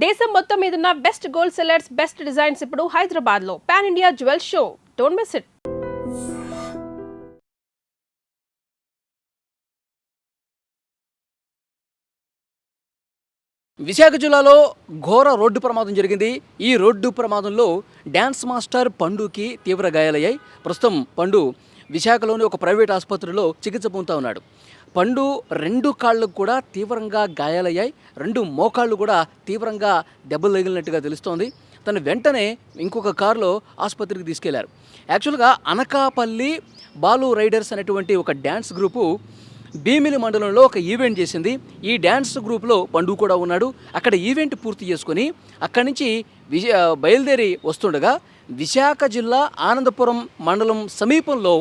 దేశం మొత్తం మీదున్న best gold sellers, best designs ఇప్పుడు హైదరాబాద్ లో pan India jewel show. Don't miss it. Visakha జిల్లాలో ఘోర రోడ్డు ప్రమాదం జరిగింది. ఈ రోడ్డు ప్రమాదంలో డ్యాన్స్ మాస్టర్ పండుకి తీవ్ర గాయాలయ్యాయి. ప్రస్తుతం పండు విశాఖలోని ఒక ప్రైవేట్ ఆసుపత్రిలో చికిత్స పొందుతూ ఉన్నాడు. పండు 2 కాళ్ళకు కూడా తీవ్రంగా గాయాలయ్యాయి. 2 మోకాళ్ళు కూడా తీవ్రంగా దెబ్బలు తగిలినట్టుగా తెలుస్తోంది. తను వెంటనే ఇంకొక కారులో ఆసుపత్రికి తీసుకెళ్లారు. యాక్చువల్గా అనకాపల్లి బాలు రైడర్స్ అనేటువంటి ఒక డ్యాన్స్ గ్రూపు భీమిలి మండలంలో ఒక ఈవెంట్ చేసింది. ఈ డ్యాన్స్ గ్రూప్లో పండు కూడా ఉన్నాడు. అక్కడ ఈవెంట్ పూర్తి చేసుకొని అక్కడి నుంచి బయలుదేరి వస్తుండగా విశాఖ జిల్లా ఆనందపురం మండలం సమీపంలో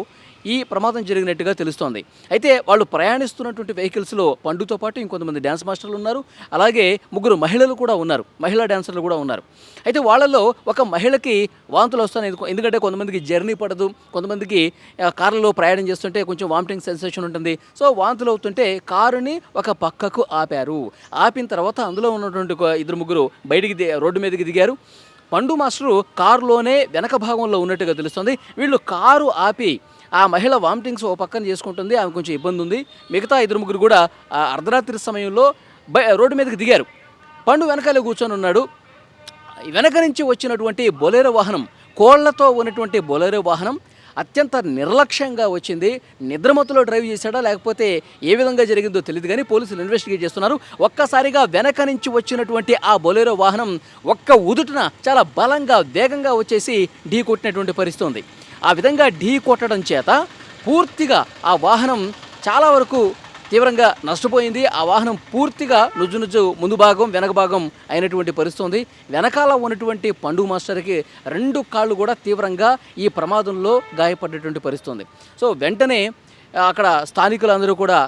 ఈ ప్రమాదం జరిగినట్టుగా తెలుస్తోంది. అయితే వాళ్ళు ప్రయాణిస్తున్నటువంటి వెహికల్స్లో పండుతో పాటు ఇంకొంతమంది డ్యాన్స్ మాస్టర్లు ఉన్నారు. అలాగే 3 మహిళలు కూడా ఉన్నారు, మహిళా డ్యాన్సర్లు కూడా ఉన్నారు. అయితే వాళ్ళలో ఒక మహిళకి వాంతులు వస్తాయి. ఎందుకంటే కొంతమందికి జర్నీ పడదు, కొంతమందికి కార్లలో ప్రయాణం చేస్తుంటే కొంచెం వామిటింగ్ సెన్సేషన్ ఉంటుంది. సో వాంతులు అవుతుంటే కారుని ఒక పక్కకు ఆపారు. ఆపిన తర్వాత అందులో ఉన్నటువంటి 2-3 బయటికి రోడ్డు మీదకి దిగారు. పండు మాస్టరు కారులోనే వెనక భాగంలో ఉన్నట్టుగా తెలుస్తుంది. వీళ్ళు కారు ఆపి ఆ మహిళ వామిటింగ్స్ ఓ పక్కన చేసుకుంటుంది, ఆమె కొంచెం ఇబ్బంది ఉంది. మిగతా 2-3 కూడా అర్ధరాత్రి సమయంలో రోడ్డు మీదకి దిగారు. పండు వెనకాలే కూర్చొని ఉన్నాడు. వెనక నుంచి వచ్చినటువంటి బొలెరో వాహనం, కోళ్లతో ఉన్నటువంటి బొలెరో వాహనం అత్యంత నిర్లక్ష్యంగా వచ్చింది. నిద్రమత్తులో డ్రైవ్ చేశాడా లేకపోతే ఏ విధంగా జరిగిందో తెలియదు, కానీ పోలీసులు ఇన్వెస్టిగేట్ చేస్తున్నారు. ఒక్కసారిగా వెనక నుంచి వచ్చినటువంటి ఆ బొలెరో వాహనం ఒక్క ఉదుటున చాలా బలంగా వేగంగా వచ్చేసి ఢీ కొట్టినటువంటి పరిస్థితి ఉంది. ఆ విధంగా ఢీ కొట్టడం చేత పూర్తిగా ఆ వాహనం చాలా వరకు తీవ్రంగా నష్టపోయింది. ఆ వాహనం పూర్తిగా నుజ్జు ముందు భాగం వెనక భాగం అయినటువంటి పరిస్థితి ఉంది. వెనకాల ఉన్నటువంటి పండు మాస్టర్కి 2 కాళ్ళు కూడా తీవ్రంగా ఈ ప్రమాదంలో గాయపడ్డటువంటి పరిస్థితి ఉంది. సో వెంటనే అక్కడ స్థానికులందరూ కూడా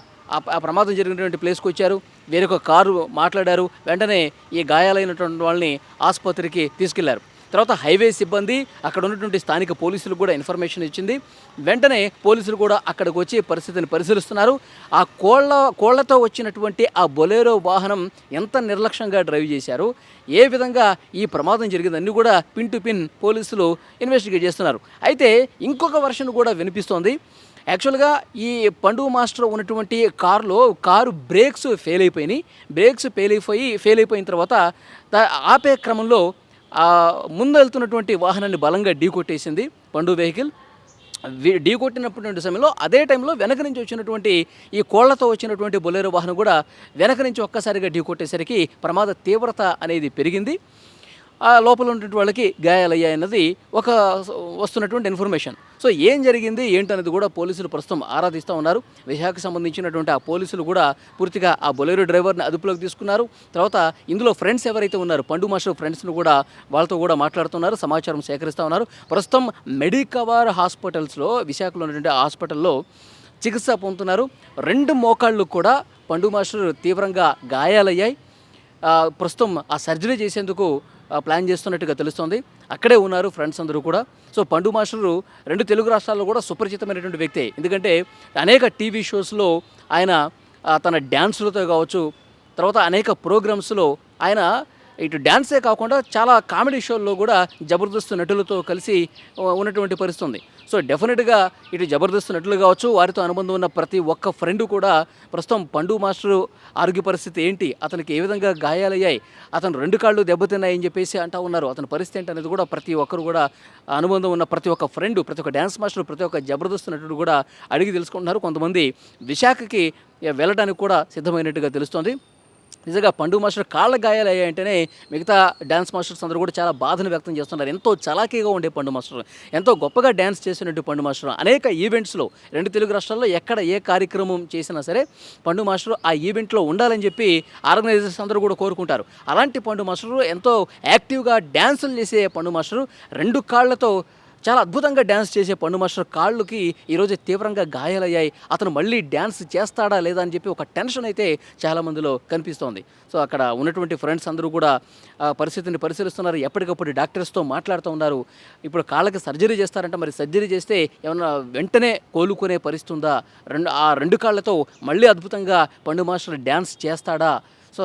ఆ ప్రమాదం జరిగినటువంటి ప్లేస్కి వచ్చారు. వేరొక కారు మాట్లాడారు. వెంటనే ఈ గాయాలైనటువంటి వాళ్ళని ఆసుపత్రికి తీసుకెళ్లారు. తర్వాత హైవే సిబ్బంది, అక్కడ ఉన్నటువంటి స్థానిక పోలీసులు కూడా ఇన్ఫర్మేషన్ ఇచ్చింది. వెంటనే పోలీసులు కూడా అక్కడికి వచ్చి పరిస్థితిని పరిశీలిస్తున్నారు. ఆ కోళ్లతో వచ్చినటువంటి ఆ బొలెరో వాహనం ఎంత నిర్లక్ష్యంగా డ్రైవ్ చేశారు, ఏ విధంగా ఈ ప్రమాదం జరిగిందన్నీ కూడా పిన్ టు పిన్ పోలీసులు ఇన్వెస్టిగేట్ చేస్తున్నారు. అయితే ఇంకొక వర్షన్ కూడా వినిపిస్తోంది. యాక్చువల్గా ఈ పండు మాస్టర్ ఉన్నటువంటి కారు బ్రేక్స్ ఫెయిల్ అయిపోయినాయి. బ్రేక్స్ ఫెయిల్ అయిపోయిన తర్వాత ఆపే క్రమంలో ముందు వెళ్తున్నటువంటి వాహనాన్ని బలంగా ఢీకొట్టేసింది పండు వెహికల్. ఢీకొట్టినటువంటి సమయంలో అదే టైంలో వెనక నుంచి వచ్చినటువంటి ఈ కోళ్లతో వచ్చినటువంటి బొలెరో వాహనం కూడా వెనక నుంచి ఒక్కసారిగా ఢీకొట్టేసరికి ప్రమాద తీవ్రత అనేది పెరిగింది. ఆ లోపల ఉన్నటువంటి వాళ్ళకి గాయాలయ్యాయన్నది ఒక వస్తున్నటువంటి ఇన్ఫర్మేషన్. సో ఏం జరిగింది ఏంటనేది కూడా పోలీసులు ప్రస్తుతం ఆరాధిస్తూ ఉన్నారు. విశాఖకు సంబంధించినటువంటి ఆ పోలీసులు కూడా పూర్తిగా ఆ బొలెరో డ్రైవర్ని అదుపులోకి తీసుకున్నారు. తర్వాత ఇందులో ఫ్రెండ్స్ ఎవరైతే ఉన్నారు, పండు మాస్టర్ ఫ్రెండ్స్ను కూడా వాళ్ళతో కూడా మాట్లాడుతున్నారు, సమాచారం సేకరిస్తూ ఉన్నారు. ప్రస్తుతం మెడికవర్ హాస్పిటల్స్లో, విశాఖలో ఉన్నటువంటి హాస్పిటల్లో చికిత్స పొందుతున్నారు. 2 మోకాళ్ళు కూడా పండు మాస్టర్ తీవ్రంగా గాయాలయ్యాయి. ప్రస్తుతం ఆ సర్జరీ చేసేందుకు ప్లాన్ చేస్తున్నట్టుగా తెలుస్తోంది. అక్కడే ఉన్నారు ఫ్రెండ్స్ అందరూ కూడా. సో పండు మాస్టరు 2 తెలుగు రాష్ట్రాల్లో కూడా సుపరిచితమైనటువంటి వ్యక్తే. ఎందుకంటే అనేక టీవీ షోస్లో ఆయన తన డ్యాన్సులతో కావచ్చు, తర్వాత అనేక ప్రోగ్రామ్స్లో ఆయన ఇటు డ్యాన్సే కాకుండా చాలా కామెడీ షోల్లో కూడా జబర్దస్త్ నటులతో కలిసి ఉన్నటువంటి పరిస్థితి ఉంది. సో డెఫినెట్గా ఇటు జబర్దస్త్ నటులు కావచ్చు, వారితో అనుబంధం ఉన్న ప్రతి ఒక్క ఫ్రెండ్ కూడా ప్రస్తుతం పండు మాస్టరు ఆరోగ్య పరిస్థితి ఏంటి, అతనికి ఏ విధంగా గాయాలయ్యాయి, అతను 2 కాళ్ళు దెబ్బతిన్నాయని చెప్పేసి అంటూ ఉన్నారు. అతని పరిస్థితి ఏంటి అనేది కూడా ప్రతి ఒక్కరు కూడా అనుబంధం ఉన్న ప్రతి ఒక్క ఫ్రెండ్, ప్రతి ఒక్క డ్యాన్స్ మాస్టర్, ప్రతి ఒక్క జబర్దస్త్ నటుడు కూడా అడిగి తెలుసుకుంటున్నారు. కొంతమంది విశాఖకి వెళ్ళడానికి కూడా సిద్ధమైనట్టుగా తెలుస్తోంది. నిజంగా పండు మాస్టర్ కాళ్ళ గాయాలు అయ్యాయంటేనే మిగతా డ్యాన్స్ మాస్టర్స్ అందరూ కూడా చాలా బాధను వ్యక్తం చేస్తున్నారు. ఎంతో చలాకీగా ఉండే పండు మాస్టర్, ఎంతో గొప్పగా డ్యాన్స్ చేసినట్టు పండు మాస్టర్ అనేక ఈవెంట్స్లో 2 తెలుగు రాష్ట్రాల్లో ఎక్కడ ఏ కార్యక్రమం చేసినా సరే పండు మాస్టర్ ఆ ఈవెంట్లో ఉండాలని చెప్పి ఆర్గనైజర్స్ అందరూ కూడా కోరుకుంటారు. అలాంటి పండు మాస్టరు ఎంతో యాక్టివ్గా డ్యాన్సులు చేసే పండు మాస్టరు 2 కాళ్లతో చాలా అద్భుతంగా డ్యాన్స్ చేసే పండు మాస్టర్ కాళ్ళకి ఈరోజు తీవ్రంగా గాయాలయ్యాయి. అతను మళ్ళీ డ్యాన్స్ చేస్తాడా లేదా అని చెప్పి ఒక టెన్షన్ అయితే చాలామందిలో కనిపిస్తోంది. సో అక్కడ ఉన్నటువంటి ఫ్రెండ్స్ అందరూ కూడా పరిస్థితిని పరిశీలిస్తున్నారు. ఎప్పటికప్పుడు డాక్టర్స్తో మాట్లాడుతూ ఉన్నారు. ఇప్పుడు కాళ్ళకి సర్జరీ చేస్తారంటే మరి సర్జరీ చేస్తే ఏమన్నా వెంటనే కోలుకునే పరిస్థితి ఉందా, ఆ 2 కాళ్ళతో మళ్ళీ అద్భుతంగా పండు మాస్టర్ డ్యాన్స్ చేస్తాడా? సో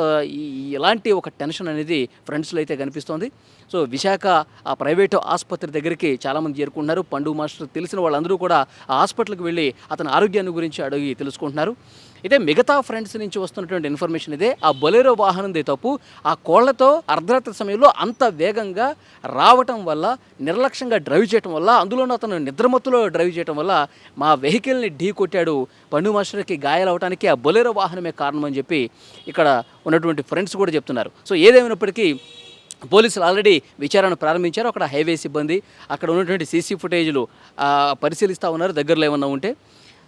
ఇలాంటి ఒక టెన్షన్ అనేది ఫ్రెండ్స్లో అయితే కనిపిస్తోంది. సో విశాఖ ఆ ప్రైవేటు ఆసుపత్రి దగ్గరికి చాలామంది చేరుకుంటున్నారు. పండు మాస్టర్ తెలిసిన వాళ్ళందరూ కూడా ఆ హాస్పిటల్కి వెళ్ళి అతని ఆరోగ్యాన్ని గురించి అడిగి తెలుసుకుంటున్నారు. అయితే మిగతా ఫ్రెండ్స్ నుంచి వస్తున్నటువంటి ఇన్ఫర్మేషన్ ఇదే, ఆ బొలెరో వాహనందే తప్పు. ఆ కోళ్లతో అర్ధరాత్రి సమయంలో అంత వేగంగా రావటం వల్ల, నిర్లక్ష్యంగా డ్రైవ్ చేయటం వల్ల, అందులోనూ అతను నిద్రమత్తులో డ్రైవ్ చేయటం వల్ల మా వెహికల్ని ఢీ కొట్టాడు. పండు మాస్టర్కి గాయాలవడానికి ఆ బొలెరో వాహనమే కారణం అని చెప్పి ఇక్కడ ఉన్నటువంటి ఫ్రెండ్స్ కూడా చెప్తున్నారు. సో ఏదేమైనప్పటికీ పోలీసులు ఆల్రెడీ విచారణ ప్రారంభించారు. అక్కడ హైవే సిబ్బంది అక్కడ ఉన్నటువంటి సీసీ ఫుటేజ్లు పరిశీలిస్తూ ఉన్నారు దగ్గరలో ఏమన్నా ఉంటే.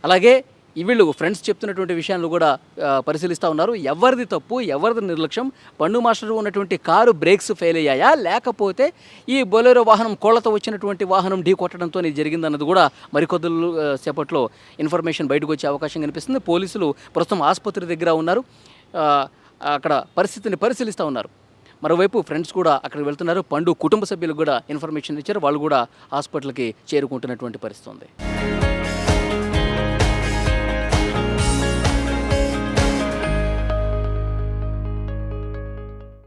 అలాగే వీళ్ళు ఫ్రెండ్స్ చెప్తున్నటువంటి విషయాలను కూడా పరిశీలిస్తూ ఉన్నారు. ఎవరిది తప్పు, ఎవరిది నిర్లక్ష్యం, పండు మాస్టర్ ఉన్నటువంటి కారు బ్రేక్స్ ఫెయిల్ అయ్యాయా, లేకపోతే ఈ బొలెరో వాహనం కోళ్లతో వచ్చినటువంటి వాహనం ఢీ కొట్టడంతో ఇది జరిగిందన్నది కూడా మరికొద్ది సేపట్లో ఇన్ఫర్మేషన్ బయటకు వచ్చే అవకాశం కనిపిస్తుంది. పోలీసులు ప్రస్తుతం ఆసుపత్రి దగ్గర ఉన్నారు, అక్కడ పరిస్థితిని పరిశీలిస్తూ ఉన్నారు. మరోవైపు ఫ్రెండ్స్ కూడా అక్కడికి వెళ్తున్నారు. పండు కుటుంబ సభ్యులకు కూడా ఇన్ఫర్మేషన్ ఇచ్చారు. వాళ్ళు కూడా హాస్పిటల్కి చేరుకుంటున్నటువంటి పరిస్థితి ఉంది.